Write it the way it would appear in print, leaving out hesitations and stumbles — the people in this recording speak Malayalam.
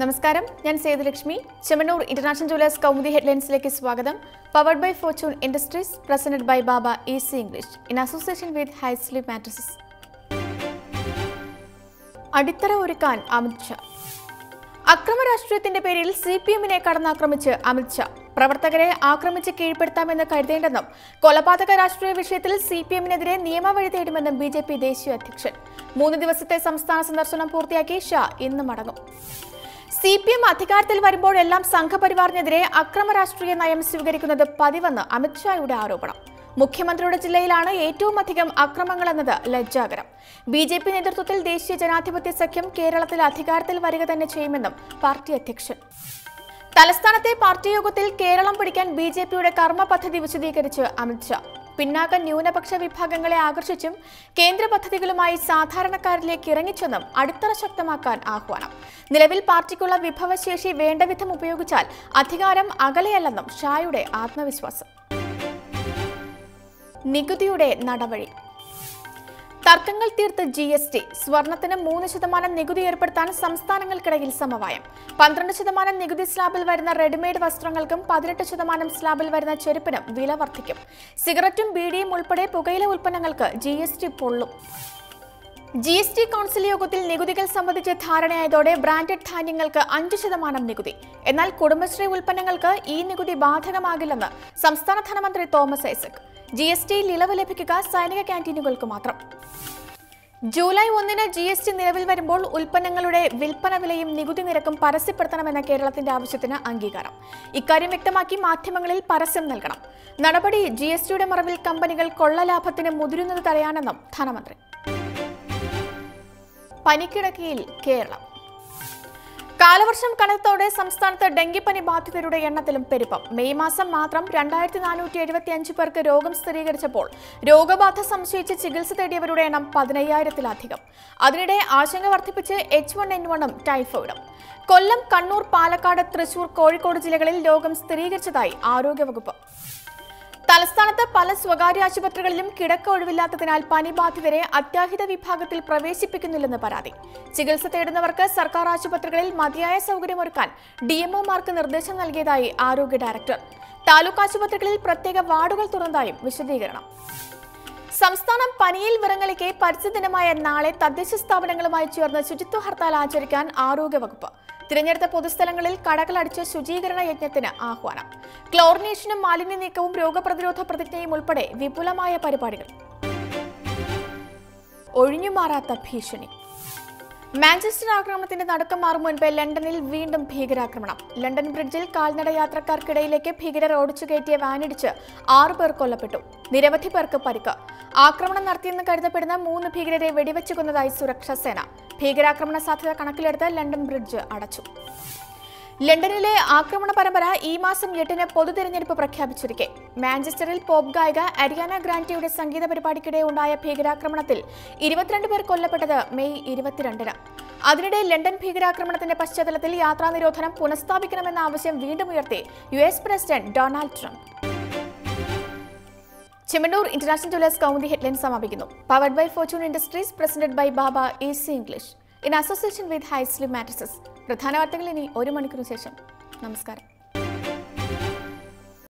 നമസ്കാരം, ഞാൻ സേതുലക്ഷ്മി. ചെമ്മണ്ണൂർ ഇന്റർനാഷണൽ ജുവലേഴ്സ് കൗമുദി ഹെഡ്ലൈൻസിലേക്ക് സ്വാഗതം. Powered by fortune industries, presented by Baba easy English in association with hisleep mattresses. അടിത്തറ ഒരുക്കാൻ അമിത്ഷാ. അക്രമ രാഷ്ട്രീയത്തിന്റെ പേരിൽ CPM-നെ കടന്നാക്രമിച്ച് അമിത്ഷാ. പ്രവർത്തകരെ ആക്രമിച്ച് കീഴ്പ്പെടുത്താമെന്ന് കരുതേണ്ടെന്നും കൊലപാതക രാഷ്ട്രീയ വിഷയത്തിൽ CPM-നെതിരെ നിയമവഴി തേടുമെന്നും BJP ദേശീയ അധ്യക്ഷൻ. 3 ദിവസത്തെ സംസ്ഥാന സന്ദർശനം പൂർത്തിയാക്കി ഷാ ഇന്ന് മടങ്ങും. CPM അധികാരത്തിൽ വരുമ്പോഴെല്ലാം സംഘപരിവാറിനെതിരെ അക്രമ രാഷ്ട്രീയ നയം സ്വീകരിക്കുന്നത് പതിവെന്ന് അമിത്ഷായുടെ ആരോപണം. മുഖ്യമന്ത്രിയുടെ ജില്ലയിലാണ് ഏറ്റവും അധികം അക്രമങ്ങളെന്നത് ലജ്ജാകരം. BJP നേതൃത്വത്തിൽ ദേശീയ ജനാധിപത്യ സഖ്യം കേരളത്തിൽ അധികാരത്തിൽ വരിക തന്നെ ചെയ്യുമെന്നും പാർട്ടി അധ്യക്ഷൻ. തലസ്ഥാനത്തെ പാർട്ടി യോഗത്തിൽ കേരളം പിടിക്കാൻ BJP-യുടെ കർമ്മ പദ്ധതി വിശദീകരിച്ച് അമിത്ഷാ. പിന്നാക്ക ന്യൂനപക്ഷ വിഭാഗങ്ങളെ ആകർഷിച്ചും കേന്ദ്ര പദ്ധതികളുമായി സാധാരണക്കാരിലേക്ക് ഇറങ്ങിച്ചെന്നും അടിത്തറ ശക്തമാക്കാൻ ആഹ്വാനം. നിലവിൽ പാർട്ടിക്കുള്ള വിഭവശേഷി വേണ്ടവിധം ഉപയോഗിച്ചാൽ അധികാരം അകലെയല്ലെന്നും ഷായുടെ ആത്മവിശ്വാസം. നികുതിയുടെ നടവഴി. തർക്കങ്ങൾ തീർത്ത് GST. സ്വർണത്തിന് 3% നികുതി ഏർപ്പെടുത്താൻ സംസ്ഥാനങ്ങൾക്കിടയിൽ സമവായം. 12% നികുതി സ്ലാബിൽ വരുന്ന റെഡിമെയ്ഡ് വസ്ത്രങ്ങൾക്കും 18% സ്ലാബിൽ വരുന്ന ചെരുപ്പിനും വില വർദ്ധിക്കും. സിഗരറ്റും ബീഡിയും ഉൾപ്പെടെ പുകയില ഉൽപ്പന്നങ്ങൾക്ക് GST പൊള്ളും. GST കൗൺസിൽ യോഗത്തിൽ നികുതികൾ സംബന്ധിച്ച് ധാരണയായതോടെ ബ്രാൻഡഡ് ധാന്യങ്ങൾക്ക് 5% നികുതി. എന്നാൽ കുടുംബശ്രീ ഉൽപ്പന്നങ്ങൾക്ക് ഈ നികുതി ബാധകമാകില്ലെന്ന് സംസ്ഥാന ധനമന്ത്രി തോമസ് ഐസക്. GST-യിൽ ഇളവ് ലഭിക്കുക സൈനിക ക്യാന്റീനുകൾക്ക് മാത്രം. ജൂലൈ 1-ന് GST നിലവിൽ വരുമ്പോൾ ഉൽപ്പന്നങ്ങളുടെ വിൽപ്പന വിലയും നികുതി നിരക്കും പരസ്യപ്പെടുത്തണമെന്ന കേരളത്തിന്റെ ആവശ്യത്തിന് അംഗീകാരം. ഇക്കാര്യം വ്യക്തമാക്കി മാധ്യമങ്ങളിൽ പരസ്യം നൽകണം. നടപടി GST-യുടെ മറവിൽ കമ്പനികൾ കൊള്ളലാഭത്തിന് മുതിരുന്നത് തടയാനെന്നും ധനമന്ത്രി. പനിക്കിടക്കയിൽ കേരളം. കാലവർഷം കനത്തോടെ സംസ്ഥാനത്ത് ഡെങ്കിപ്പനി ബാധിതരുടെ എണ്ണത്തിലും പെരുപ്പം. മെയ് മാസം മാത്രം 2475 പേർക്ക് രോഗം സ്ഥിരീകരിച്ചപ്പോൾ രോഗബാധ സംശയിച്ച് ചികിത്സ തേടിയവരുടെ എണ്ണം 15,000-ത്തിലധികം. അതിനിടെ ആശങ്ക വർദ്ധിപ്പിച്ച് H1N1-ഉം ടൈഫോയിഡും. കൊല്ലം, കണ്ണൂർ, പാലക്കാട്, തൃശൂർ, കോഴിക്കോട് ജില്ലകളിൽ രോഗം സ്ഥിരീകരിച്ചതായി ആരോഗ്യവകുപ്പ്. തലസ്ഥാനത്ത് പല സ്വകാര്യ ആശുപത്രികളിലും കിടക്ക ഒഴിവില്ലാത്തതിനാൽ പനി ബാധിതരെ അത്യാഹിത വിഭാഗത്തിൽ പ്രവേശിപ്പിക്കുന്നില്ലെന്ന് പരാതി. ചികിത്സ തേടുന്നവർക്ക് സർക്കാർ ആശുപത്രികളിൽ മതിയായ സൗകര്യമൊരുക്കാൻ DMO-മാർക്ക് നിർദ്ദേശം നൽകിയതായി ആരോഗ്യ ഡയറക്ടർ. താലൂക്ക് ആശുപത്രികളിൽ പ്രത്യേക വാർഡുകൾ തുറന്നതായും വിശദീകരണം. സംസ്ഥാനം പനിയിൽ വിറങ്ങലിക്കെ പരിസ്ഥിതി ദിനമായ നാളെ തദ്ദേശ സ്ഥാപനങ്ങളുമായി ചേർന്ന് ശുചിത്വ ഹർത്താൽ ആചരിക്കാൻ ആരോഗ്യവകുപ്പ്. തിരഞ്ഞെടുത്ത പൊതുസ്ഥലങ്ങളിൽ കടകളടിച്ച് ശുചീകരണ യജ്ഞത്തിന് ആഹ്വാനം. ക്ലോറിനേഷനും മാലിന്യ നീക്കവും രോഗപ്രതിരോധ പ്രതിജ്ഞയും ഉൾപ്പെടെ വിപുലമായ പരിപാടികൾ. ഒഴിഞ്ഞുമാറാത്ത ഭീഷണി. മാഞ്ചസ്റ്റർ ആക്രമണത്തിന്റെ നടുക്കം മാറും മുൻപേ ലണ്ടനിൽ വീണ്ടും ഭീകരാക്രമണം. ലണ്ടൻ ബ്രിഡ്ജിൽ കാൽനട യാത്രക്കാർക്കിടയിലേക്ക് ഭീകരർ ഓടിച്ചു കയറ്റിയ വാനിടിച്ച് 6 പേർ കൊല്ലപ്പെട്ടു. നിരവധി പേർക്ക് പരിക്ക്. ആക്രമണം നടത്തിയെന്ന് കരുതപ്പെടുന്ന 3 ഭീകരരെ വെടിവെച്ചു കൊന്നതായി സുരക്ഷാ സേന. ഭീകരാക്രമണ സാധ്യത കണക്കിലെടുത്ത് ലണ്ടൻ ബ്രിഡ്ജ് അടച്ചു. ലണ്ടനിലെ ആക്രമണ പരമ്പര ഈ മാസം 8-ന് പൊതുതെരഞ്ഞെടുപ്പ് പ്രഖ്യാപിച്ചിരിക്കെ മാഞ്ചസ്റ്ററിൽ പോപ്പ് ഗായിക അരിയാന ഗ്രാൻഡെയുടെ സംഗീത പരിപാടിക്കിടെ ഉണ്ടായ ഭീകരാക്രമണത്തിൽ 22 പേർ കൊല്ലപ്പെട്ടത് മെയ് 22-ന്. അതിനിടെ ലണ്ടൻ ഭീകരാക്രമണത്തിന്റെ പശ്ചാത്തലത്തിൽ യാത്രാ നിരോധനം പുനഃസ്ഥാപിക്കണമെന്ന ആവശ്യം വീണ്ടും ഉയർത്തി US president Donald Trump. Chemmanur international jewellers Kaumudi headline സമാപിക്കുന്നു. Powered by fortune industries, presented by Baba easy English in association with hisleep mattresses. പ്രധാന വാർത്തകൾ ഇനി 1 മണിക്കൂറിന് ശേഷം. നമസ്കാരം.